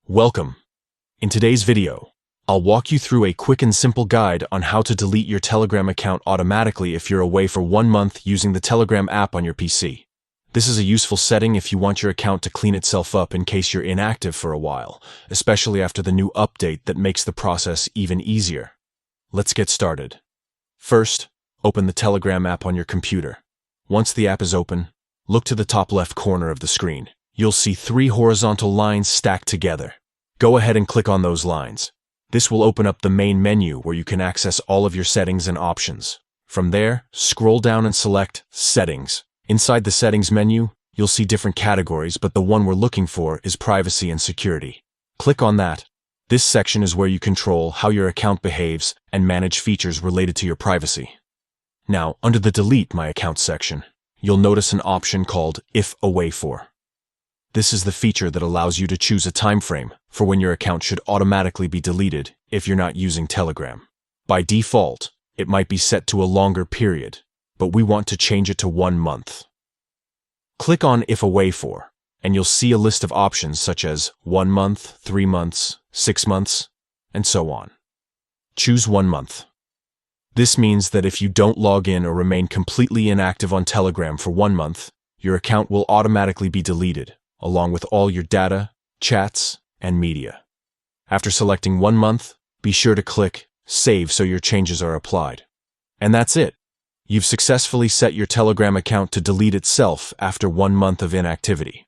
Welcome. In today's video, I'll walk you through a quick and simple guide on how to delete your Telegram account automatically if you're away for 1 month using the Telegram app on your PC. This is a useful setting if you want your account to clean itself up in case you're inactive for a while, especially after the new update that makes the process even easier. Let's get started. First, open the Telegram app on your computer. Once the app is open, look to the top left corner of the screen. You'll see 3 horizontal lines stacked together. Go ahead and click on those lines. This will open up the main menu where you can access all of your settings and options. From there, scroll down and select Settings. Inside the Settings menu, you'll see different categories, but the one we're looking for is Privacy and Security. Click on that. This section is where you control how your account behaves and manage features related to your privacy. Now, under the Delete My Account section, you'll notice an option called If Away For. This is the feature that allows you to choose a time frame for when your account should automatically be deleted if you're not using Telegram. By default, it might be set to a longer period, but we want to change it to 1 month. Click on If Away For, and you'll see a list of options such as 1 month, 3 months, 6 months, and so on. Choose 1 month. This means that if you don't log in or remain completely inactive on Telegram for 1 month, your account will automatically be deleted, along with all your data, chats, and media. After selecting 1 month, be sure to click Save so your changes are applied. And that's it. You've successfully set your Telegram account to delete itself after 1 month of inactivity.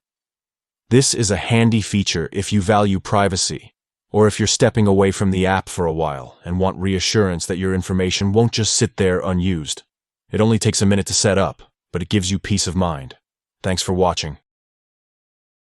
This is a handy feature if you value privacy, or if you're stepping away from the app for a while and want reassurance that your information won't just sit there unused. It only takes a minute to set up, but it gives you peace of mind. Thanks for watching.